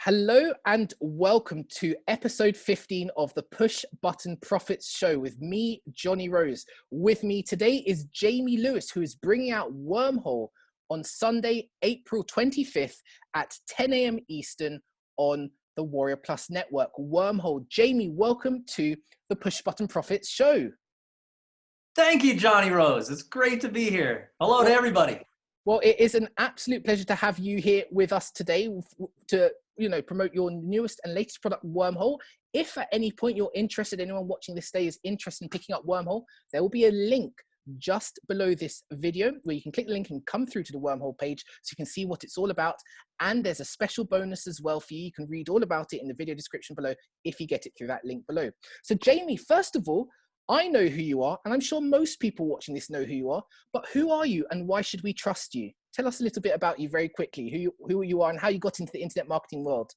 Hello and welcome to episode 15 of the Push Button Profits Show with me, Johnny Rose. With me today is Jamie Lewis, who is bringing out Wormhole on Sunday, April 25th at 10 a.m. Eastern on the WarriorPlus network. Wormhole. Jamie, welcome to the Push Button Profits Show. Thank you, Johnny Rose. It's great to be here. Hello to everybody. Well, it is an absolute pleasure to have you here with us today to promote your newest and latest product, Wormhole. If at any point you're interested, anyone watching this today is interested in picking up Wormhole, there will be a link just below this video where you can click the link and come through to the Wormhole page so you can see what it's all about. And there's a special bonus as well for you. You can read all about it in the video description below if you get it through that link below. So Jamie, first of all, I know who you are, and I'm sure most people watching this know who you are, but who are you and why should we trust you? Tell us a little bit about you very quickly, who you are and how you got into the internet marketing world.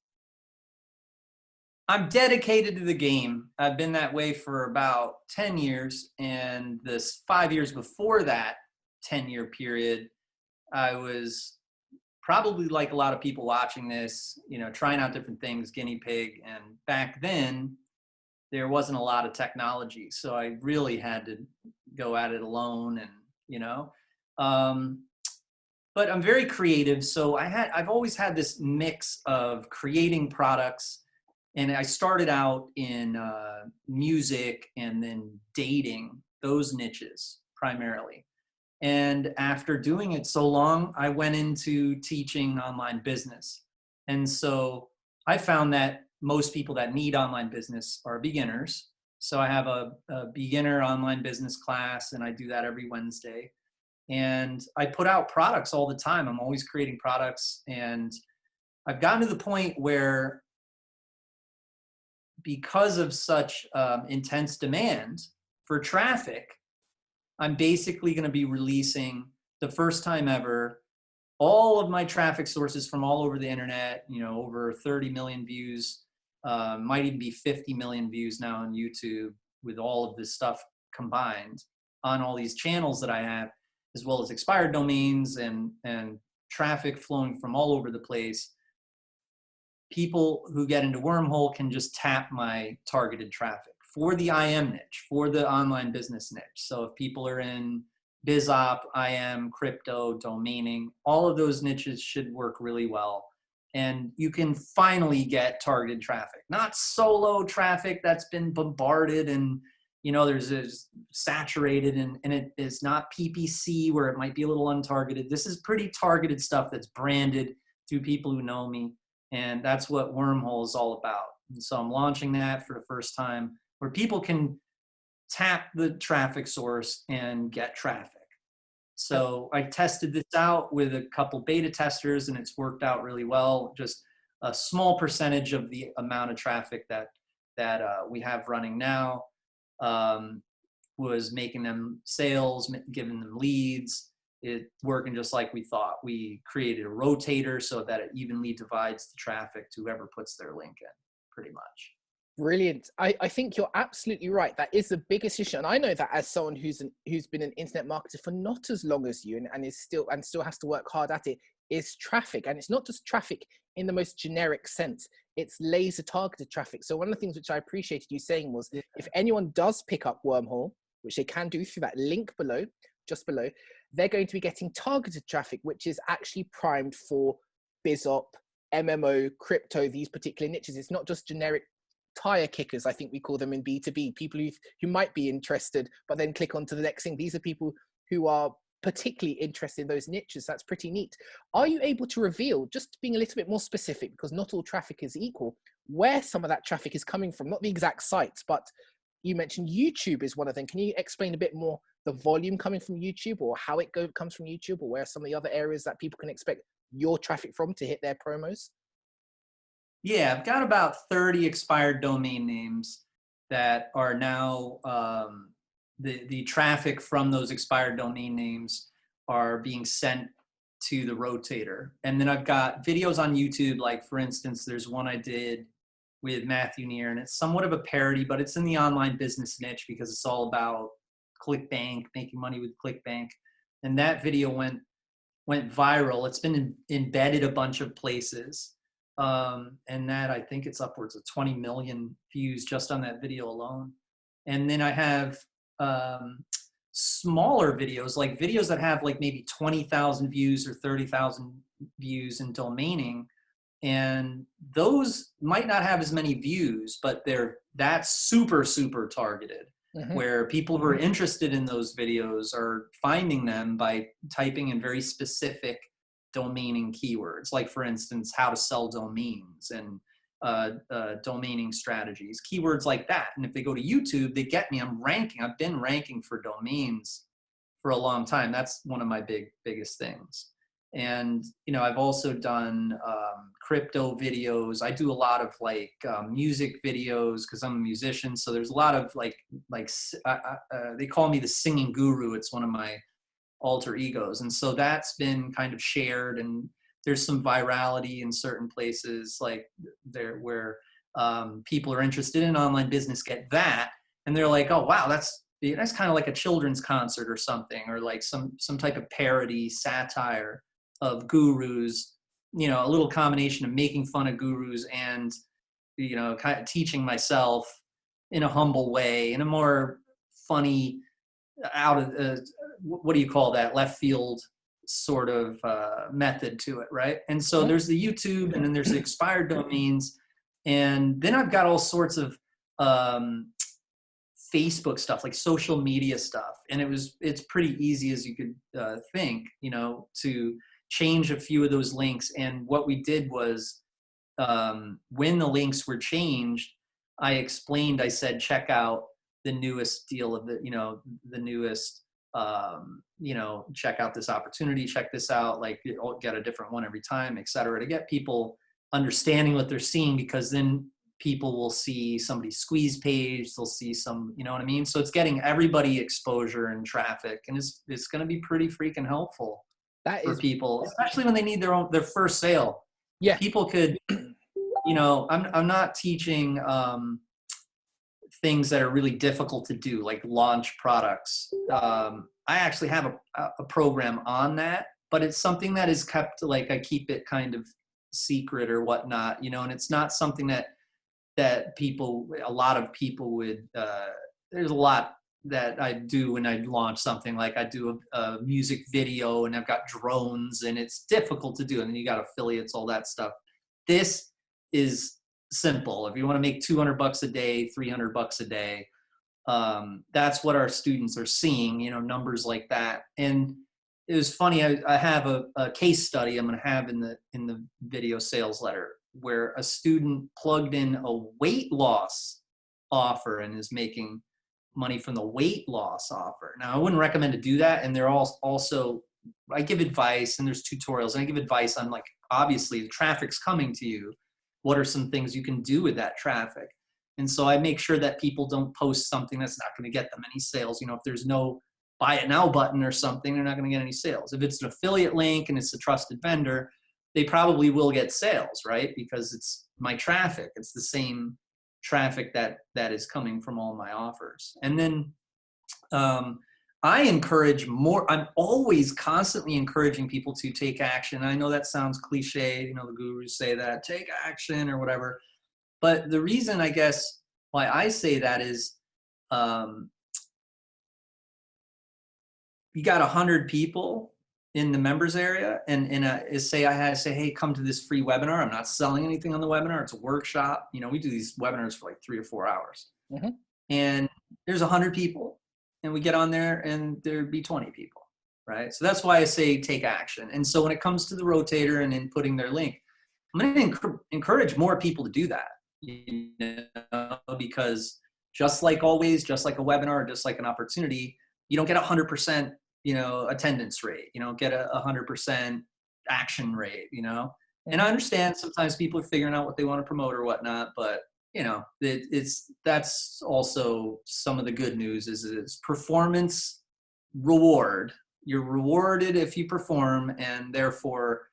I'm dedicated to the game. I've been that way for about 10 years, and this 5 years before that 10-year period, I was probably like a lot of people watching this, trying out different things, guinea pig, and back then, there wasn't a lot of technology. So I really had to go at it alone but I'm very creative. So I've always had this mix of creating products, and I started out in music and then dating, those niches primarily. And after doing it so long, I went into teaching online business. And so I found that most people that need online business are beginners. So I have a beginner online business class, and I do that every Wednesday. And I put out products all the time. I'm always creating products. And I've gotten to the point where, because of such intense demand for traffic, I'm basically going to be releasing, the first time ever, all of my traffic sources from all over the internet, over 30 million views, might even be 50 million views now on YouTube with all of this stuff combined on all these channels that I have, as well as expired domains and traffic flowing from all over the place. People who get into Wormhole can just tap my targeted traffic for the IM niche, for the online business niche. So if people are in BizOp, IM, crypto, domaining, all of those niches should work really well. And you can finally get targeted traffic, not solo traffic that's been bombarded and there's saturated and it is not PPC where it might be a little untargeted. This is pretty targeted stuff that's branded through people who know me. And that's what Wormhole is all about. And so I'm launching that for the first time where people can tap the traffic source and get traffic. So I tested this out with a couple beta testers and it's worked out really well. Just a small percentage of the amount of traffic that we have running now was making them sales, giving them leads. It working just like we thought. We created a rotator so that it evenly divides the traffic to whoever puts their link in, pretty much. Brilliant. I think you're absolutely right. That is the biggest issue. And I know that as someone who's been an internet marketer for not as long as you and still has to work hard at it, is traffic. And it's not just traffic in the most generic sense. It's laser targeted traffic. So one of the things which I appreciated you saying was, if anyone does pick up Wormhole, which they can do through that link below, just below, they're going to be getting targeted traffic, which is actually primed for BizOp, MMO, crypto, these particular niches. It's not just generic tire kickers, I think we call them in B2B, people who might be interested, but then click on to the next thing. These are people who are particularly interested in those niches. That's pretty neat. Are you able to reveal, just being a little bit more specific, because not all traffic is equal, where some of that traffic is coming from? Not the exact sites, but you mentioned YouTube is one of them. Can you explain a bit more the volume coming from YouTube, or how it comes from YouTube, or where some of the other areas that people can expect your traffic from to hit their promos? Yeah, I've got about 30 expired domain names that are now, the traffic from those expired domain names are being sent to the rotator. And then I've got videos on YouTube, like for instance, there's one I did with Matthew Neer, and it's somewhat of a parody, but it's in the online business niche because it's all about ClickBank, making money with ClickBank. And that video went viral. It's been embedded a bunch of places. And that, I think it's upwards of 20 million views just on that video alone. And then I have smaller videos, like videos that have like maybe 20,000 views or 30,000 views in domaining. And those might not have as many views, but that's super, super targeted, where people who are interested in those videos are finding them by typing in very specific domaining keywords, like for instance, how to sell domains and domaining strategies, keywords like that. And if they go to YouTube, they get me. I'm ranking. I've been ranking for domains for a long time. That's one of my biggest things. And, you know, I've also done crypto videos. I do a lot of like music videos because I'm a musician. So there's a lot of they call me the singing guru. It's one of my alter egos. And so that's been kind of shared, and there's some virality in certain places like there where people are interested in online business get that. And they're like, oh, wow, that's kind of like a children's concert or something, or like some type of parody satire of gurus, you know, a little combination of making fun of gurus and, you know, kind of teaching myself in a humble way, in a more funny, out of what do you call that, left field sort of method to it, right? And so there's the YouTube, and then there's the expired domains, and then I've got all sorts of Facebook stuff, like social media stuff, and it's pretty easy, as you could think, you know, to change a few of those links. And what we did was, when the links were changed, I said, check out the newest deal of the newest, you know, check out this opportunity, check this out, like you'll get a different one every time, et cetera, to get people understanding what they're seeing, because then people will see somebody's squeeze page, they'll see some, you know what I mean? So it's getting everybody exposure and traffic, and it's going to be pretty freaking helpful for people, especially when they need their first sale. Yeah. People could, you know, I'm not teaching things that are really difficult to do, like launch products. I actually have a program on that, but it's something that is kept, like I keep it kind of secret or whatnot, you know, and it's not something that a lot of people would, there's a lot that I do when I launch something. Like I do a music video, and I've got drones, and it's difficult to do. And then you got affiliates, all that stuff. This is simple. If you want to make $200 a day, $300 a day, that's what our students are seeing, you know, numbers like that. And it was funny. I have a case study I'm going to have in the video sales letter, where a student plugged in a weight loss offer and is making money from the weight loss offer. Now, I wouldn't recommend to do that. And they're also, I give advice, and there's tutorials, and I give advice on, like, obviously the traffic's coming to you. What are some things you can do with that traffic? And so I make sure that people don't post something that's not going to get them any sales. You know, if there's no buy it now button or something, they're not going to get any sales. If it's an affiliate link and it's a trusted vendor, they probably will get sales, right? Because it's my traffic. It's the same traffic that is coming from all my offers. And then I encourage more. I'm always constantly encouraging people to take action. I know that sounds cliche. You know, the gurus say that, take action or whatever. But the reason, I guess, why I say that is, you got 100 people in the members area, and say, hey, come to this free webinar. I'm not selling anything on the webinar. It's a workshop. You know, we do these webinars for like 3 or 4 hours. And there's 100 people, and we get on there and there'd be 20 people, right? So that's why I say take action. And so when it comes to the rotator and inputting their link, I'm going to encourage more people to do that, you know, because just like always, just like a webinar, just like an opportunity, you don't get 100%, you know, attendance rate, you don't get a 100% action rate, you know? And I understand sometimes people are figuring out what they want to promote or whatnot, but you know, that's also some of the good news is it's performance reward. You're rewarded if you perform, and therefore,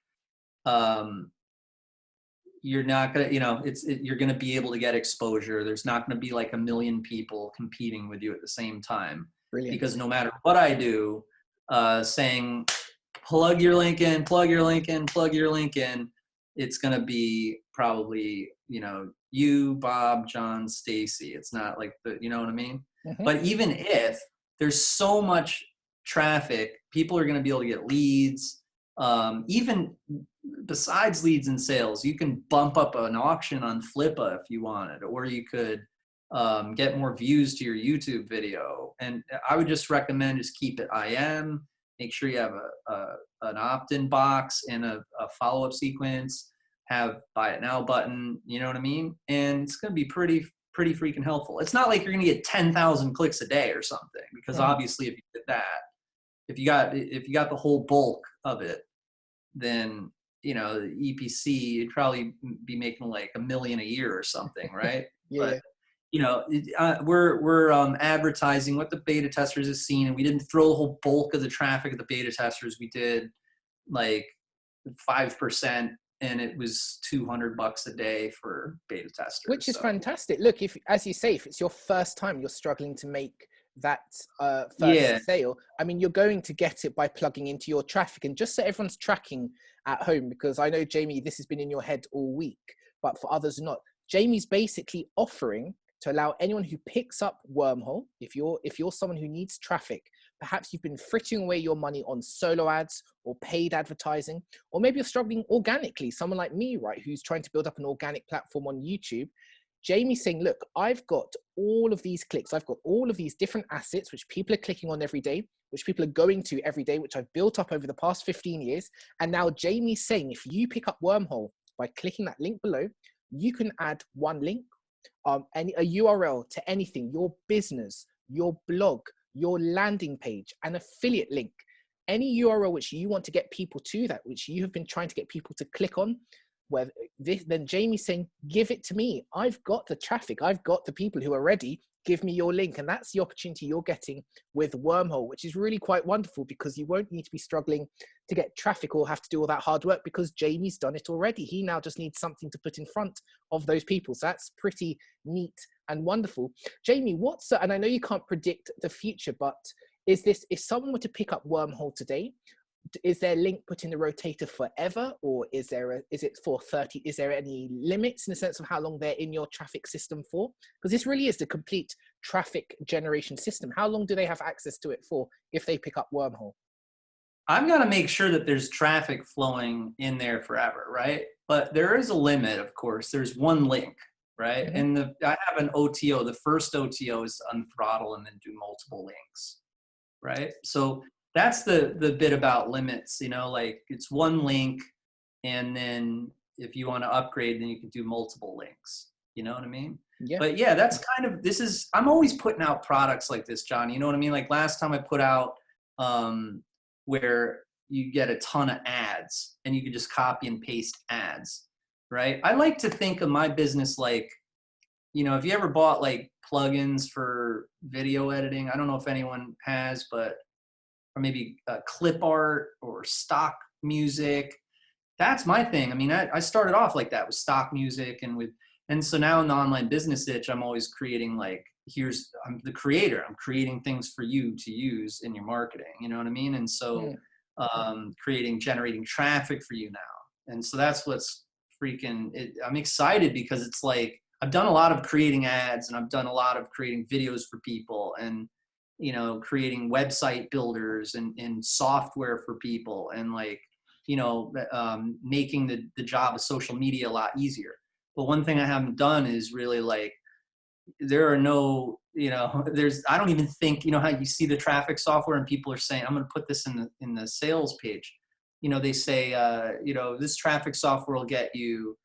you're not gonna, you know, you're gonna be able to get exposure. There's not gonna be like a million people competing with you at the same time. Brilliant. Because no matter what I do, saying plug your link in, plug your link in, plug your link in, it's going to be probably, you know, you, Bob, John, Stacy. It's not like the, you know what I mean? Mhm. But even if there's so much traffic, people are going to be able to get leads. Even besides leads and sales, you can bump up an auction on Flippa if you wanted, or you could get more views to your YouTube video. And I would just recommend just keep it IM. Make sure you have an opt-in box and a follow-up sequence. Have buy it now button. You know what I mean? And it's going to be pretty freaking helpful. It's not like you're going to get 10,000 clicks a day or something, because Mhm. obviously if you did that, if you got the whole bulk of it, then you know the EPC, you'd probably be making like $1 million a year or something, right? Yeah, But yeah. you know, we're advertising what the beta testers have seen, and we didn't throw the whole bulk of the traffic at the beta testers. We did like 5%, and it was $200 a day for beta Which testers. is So fantastic. Look, if, as you say, if it's your first time, you're struggling to make that yeah, first sale. I mean, you're going to get it by plugging into your traffic. And just so everyone's tracking at home, because I know, Jamie, this has been in your head all week, but for others not. Jamie's basically offering to allow anyone who picks up Wormhole, if you're someone who needs traffic, perhaps you've been frittering away your money on solo ads or paid advertising, or maybe you're struggling organically, someone like me, right, who's trying to build up an organic platform on YouTube. Jamie's saying, look, I've got all of these clicks. I've got all of these different assets, which people are clicking on every day, which people are going to every day, which I've built up over the past 15 years. And now Jamie's saying, if you pick up Wormhole by clicking that link below, you can add one link, a URL to anything, your business, your blog, your landing page, an affiliate link, any URL which you want to get people to that, which you have been trying to get people to click on. Where this, then Jamie's saying, give it to me. I've got the traffic. I've got the people who are ready. Give me your link. And that's the opportunity you're getting with Wormhole, which is really quite wonderful, because you won't need to be struggling to get traffic or have to do all that hard work, because Jamie's done it already. He now just needs something to put in front of those people. So that's pretty neat and wonderful. Jamie, and I know you can't predict the future, but is this, if someone were to pick up Wormhole today, is their link put in the rotator forever, or is it for 30? Is there any limits in the sense of how long they're in your traffic system for? Because this really is the complete traffic generation system. How long do they have access to it for if they pick up Wormhole? I'm going to make sure that there's traffic flowing in there forever, right? But there is a limit, of course. There's one link, right? Mm-hmm. And I have an OTO. The first OTO is unthrottle and then do multiple links, right? So that's the bit about limits, you know, like it's one link, and then if you want to upgrade, then you can do multiple links. You know what I mean? Yeah. But yeah, that's kind of, I'm always putting out products like this, John. You know what I mean? Like last time I put out where you get a ton of ads and you can just copy and paste ads, right? I like to think of my business like, you know, if you ever bought like plugins for video editing, I don't know if anyone has, but, or maybe clip art or stock music. That's my thing. I mean, I started off like that with stock music and so now in the online business itch, I'm always creating like, I'm the creator. I'm creating things for you to use in your marketing. You know what I mean? And so generating traffic for you now. And so that's what's I'm excited, because it's like, I've done a lot of creating ads and I've done a lot of creating videos for people, and, you know, creating website builders and software for people, and like, you know, making the job of social media a lot easier. But one thing I haven't done is really like, there are no, you know, I don't even think, you know, how you see the traffic software and people are saying, I'm going to put this in the sales page. You know, they say, you know, this traffic software will get you,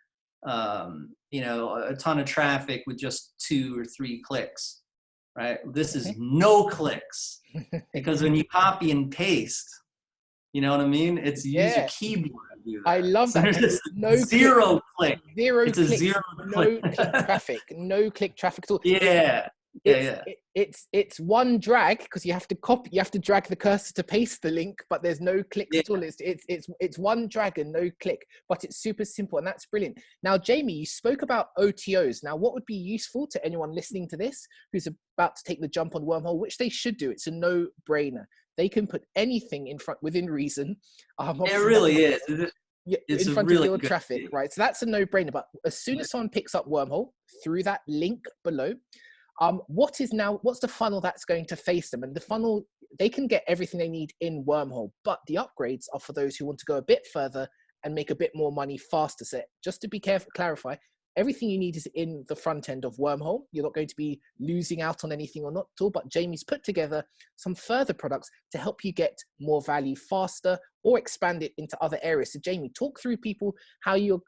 you know, a ton of traffic with just 2 or 3 clicks, right? This is no clicks, because when you copy and paste, you know what I mean? It's, you use your Yeah, keyboard to do I that. love So that. there's And just no click, zero click. zero It's a clicks, zero click. no click traffic, no click traffic at all. Yeah. Yeah. Yeah. It's one drag, because you have to drag the cursor to paste the link, but there's no clicks Yeah. at all. It's one drag and no click, but it's super simple, and that's brilliant. Now, Jamie, you spoke about OTOs. Now, what would be useful to anyone listening to this who's about to take the jump on Wormhole, which they should do? It's a no-brainer. They can put anything in front within reason. It Obviously, really is. It's in a front of really your good traffic, idea. right? So that's a no-brainer. But as soon as someone picks up Wormhole through that link below, what's the funnel that's going to face them? And the funnel, they can get everything they need in Wormhole, but the upgrades are for those who want to go a bit further and make a bit more money faster. So just to be careful, clarify, everything you need is in the front end of Wormhole. You're not going to be losing out on anything or not at all, but Jamie's put together some further products to help you get more value faster or expand it into other areas. So Jamie, talk through people how you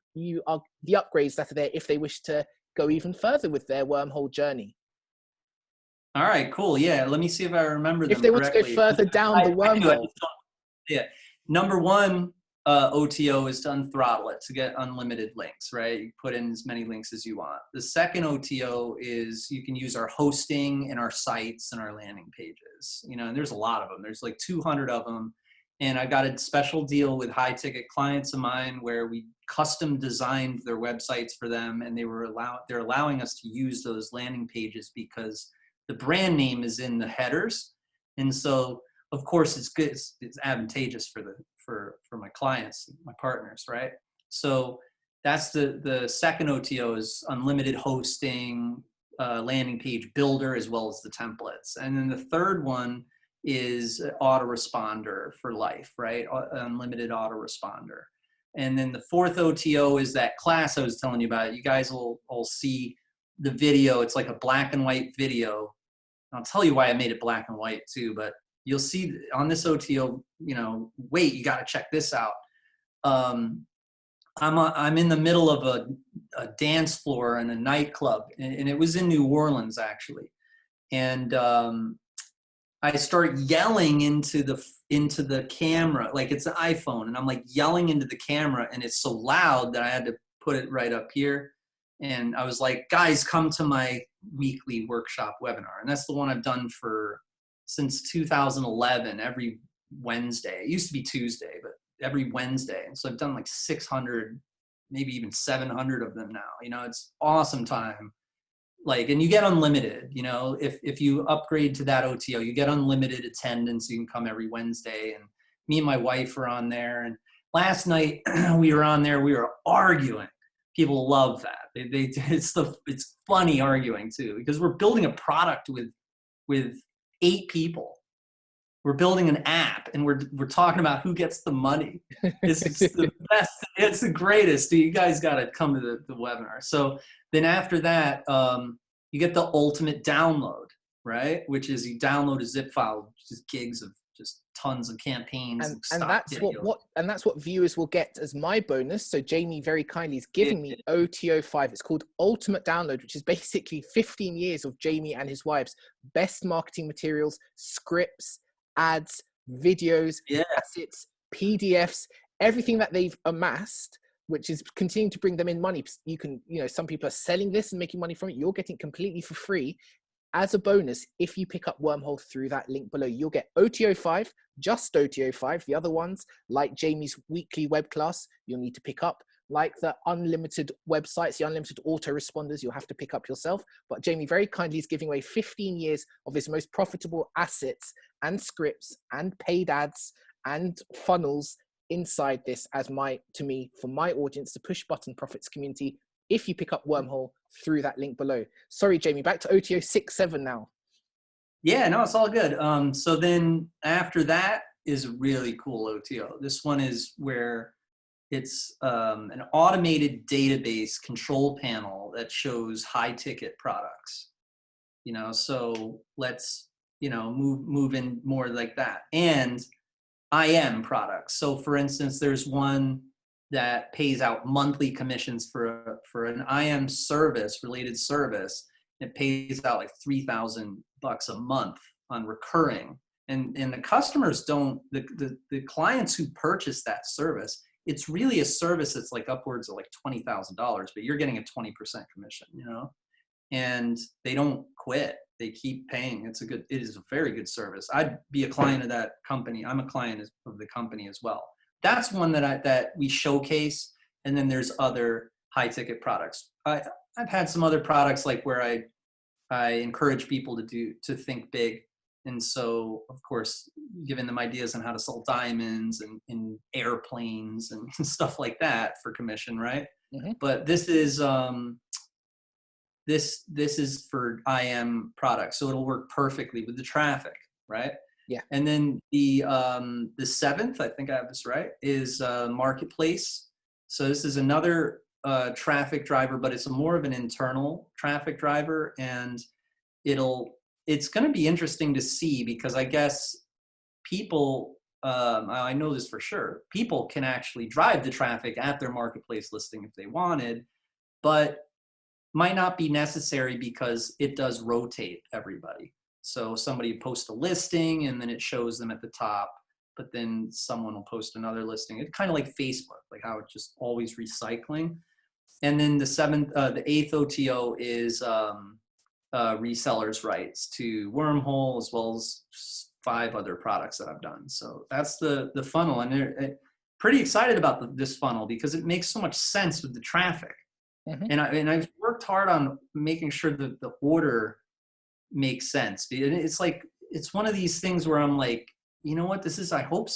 are the upgrades that are there if they wish to go even further with their Wormhole journey. All right, cool. Yeah, let me see if I remember If them they want to go correctly. further down the I do. Wormhole. Yeah. Number one OTO is to unthrottle it, to get unlimited links, right? You put in as many links as you want. The second OTO is you can use our hosting and our sites and our landing pages. You know, and there's a lot of them. There's like 200 of them. And I got a special deal with high ticket clients of mine where we custom designed their websites for them, and they're allowing us to use those landing pages because the brand name is in the headers. And so of course it's good, it's advantageous for my clients, my partners, right? So that's the second OTO is unlimited hosting, landing page builder, as well as the templates. And then the third one is autoresponder for life, right? Unlimited autoresponder. And then the fourth OTO is that class I was telling you about. You guys will see the video. It's like a black and white video. I'll tell you why I made it black and white too, but you'll see on this OTO, you know, wait, you got to check this out. I'm in the middle of a dance floor in a nightclub, and it was in New Orleans actually. And I start yelling into the camera, like it's an iPhone, and I'm like yelling into the camera, and it's so loud that I had to put it right up here. And I was like, guys, come to my weekly workshop webinar. And that's the one I've done since 2011, every Wednesday. It used to be Tuesday, but every Wednesday. And so I've done like 600, maybe even 700 of them now. You know, it's awesome time. Like, and you get unlimited, you know, if you upgrade to that OTO, you get unlimited attendance. You can come every Wednesday. And me and my wife are on there. And last night we were on there, we were arguing. People love that. It's funny arguing too, because we're building a product with 8 people. We're building an app, and we're talking about who gets the money. It's the best. It's the greatest. You guys got to come to the webinar. So then after that, you get the ultimate download, right? Which is you download a zip file, just gigs of just tons of campaigns and that's what viewers will get as my bonus. So Jamie very kindly is giving me OTO 5. It's called Ultimate Download, which is basically 15 years of Jamie and his wife's best marketing materials, scripts, ads, videos, assets, PDFs, everything that they've amassed, which is continuing to bring them in money. You can, you know, some people are selling this and making money from it. You're getting completely for free. As a bonus, if you pick up Wormhole through that link below, you'll get OTO 5, just OTO 5. The other ones, like Jamie's weekly web class, you'll need to pick up. Like the unlimited websites, the unlimited autoresponders, you'll have to pick up yourself. But Jamie very kindly is giving away 15 years of his most profitable assets and scripts and paid ads and funnels inside this for my audience, the push button profits community, if you pick up Wormhole through that link below. Sorry, Jamie, back to OTO 6-7 now. Yeah, no, it's all good. So then after that is a really cool OTO. This one is where it's an automated database control panel that shows high ticket products. You know, so let's, you know, move in more like that. And IM products. So for instance, there's one that pays out monthly commissions for an IM service, related service. It pays out like $3,000 a month on recurring. And the customers don't, the clients who purchase that service, it's really a service that's like upwards of like $20,000, but you're getting a 20% commission, you know, and they don't quit. They keep paying. It is a very good service. I'd be a client of that company. I'm a client of the company as well. That's one that we showcase. And then there's other high ticket products. I've had some other products like where I encourage people to think big. And so, of course, giving them ideas on how to sell diamonds and airplanes and stuff like that for commission, right? Mm-hmm. But this is this is for IM products, so it'll work perfectly with the traffic, right? Yeah. And then the 7th, I think I have this right, is marketplace. So this is another traffic driver, but it's more of an internal traffic driver, and it's going to be interesting to see, because I guess people, I know this for sure, people can actually drive the traffic at their marketplace listing if they wanted, but might not be necessary because it does rotate everybody. So somebody posts a listing and then it shows them at the top, but then someone will post another listing. It's kind of like Facebook, like how it's just always recycling. And then the 8th OTO is resellers' rights to Wormhole, as well as 5 other products that I've done. So that's the funnel, and they're pretty excited about this funnel because it makes so much sense with the traffic. Mm-hmm. And I've worked hard on making sure that the order makes sense. It's like, it's one of these things where I'm like, you know what, this is, I hope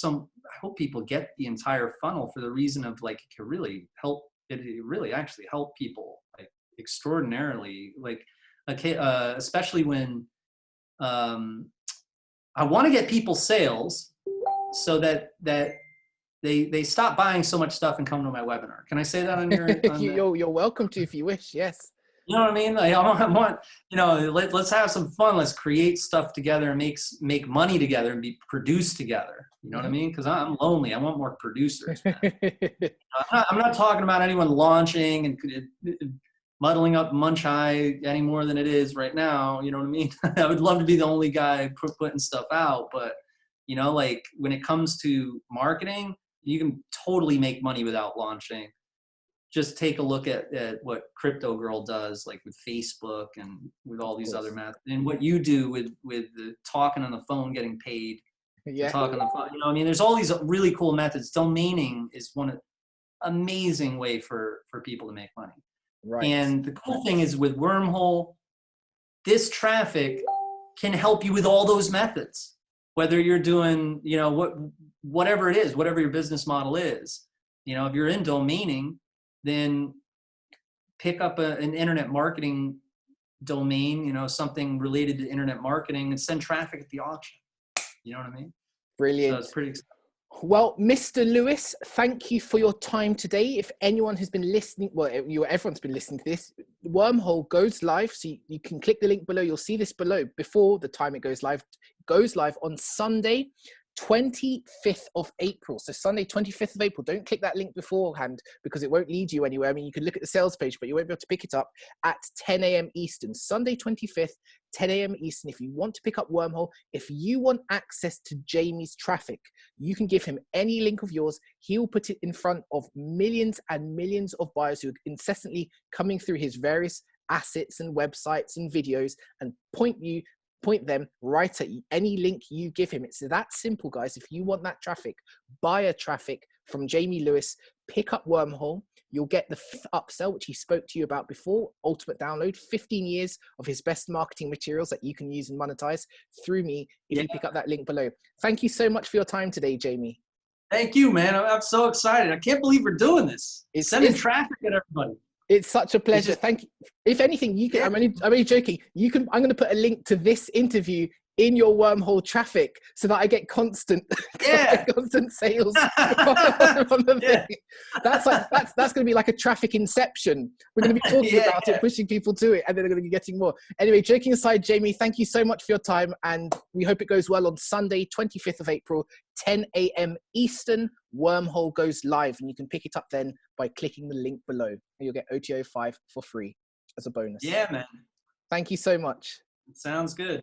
people get the entire funnel, for the reason of like, it can really help, it really actually help people like extraordinarily, like, okay, especially when I want to get people sales so that they stop buying so much stuff and come to my webinar. Can I say that on your? You're welcome to, if you wish. Yes. You know what I mean? Like, I want, let's have some fun. Let's create stuff together and make money together and be produced together. You know what I mean? Because I'm lonely. I want more producers. I'm not talking about anyone launching and muddling up Munch High any more than it is right now. You know what I mean? I would love to be the only guy putting stuff out, but like when it comes to marketing, you can totally make money without launching. Just take a look at what Crypto Girl does, like with Facebook and with all these other methods, and what you do with the talking on the phone, getting paid. Yeah. Talk on the phone. I mean, there's all these really cool methods. Domaining is one amazing way for people to make money. Right. And the cool thing is with Wormhole, this traffic can help you with all those methods. Whether you're doing, whatever it is, whatever your business model is, if you're in domaining, then pick up an internet marketing domain, something related to internet marketing, and send traffic at the auction. You know what I mean? Brilliant. So it's pretty exciting. Well, Mr. Lewis, thank you for your time today. If anyone has been listening, everyone's been listening to this, Wormhole goes live. So you can click the link below. You'll see this below before the time it goes live. It goes live on Sunday, 25th of April. So Sunday, 25th of April. Don't click that link beforehand because it won't lead you anywhere. I mean, you can look at the sales page, but you won't be able to pick it up at 10 a.m. Eastern. Sunday, 25th, 10 a.m. Eastern. If you want to pick up Wormhole, if you want access to Jamie's traffic, you can give him any link of yours. He will put it in front of millions and millions of buyers who are incessantly coming through his various assets and websites and videos, and point them right at any link you give him. It's that simple, guys. If you want that traffic, buyer traffic from Jamie Lewis, pick up Wormhole. You'll get the 5th upsell, which he spoke to you about before, ultimate download, 15 years of his best marketing materials that you can use and monetize through me if you pick up that link below. Thank you so much for your time today, Jamie. Thank you, man. I'm so excited. I can't believe we're doing this. It's sending traffic at everybody. It's such a pleasure. Thank you. If anything, you can, I'm only joking. I'm going to put a link to this interview in your Wormhole traffic so that I get constant sales on the thing. That's going to be like a traffic inception. We're going to be talking about it, pushing people to it, and then they're going to be getting more. Anyway, joking aside, Jamie, thank you so much for your time, and we hope it goes well on Sunday, 25th of April, 10 a.m. Eastern. Wormhole goes live, and you can pick it up then by clicking the link below, and you'll get OTO 5 for free as a bonus. Yeah, man. Thank you so much. Sounds good.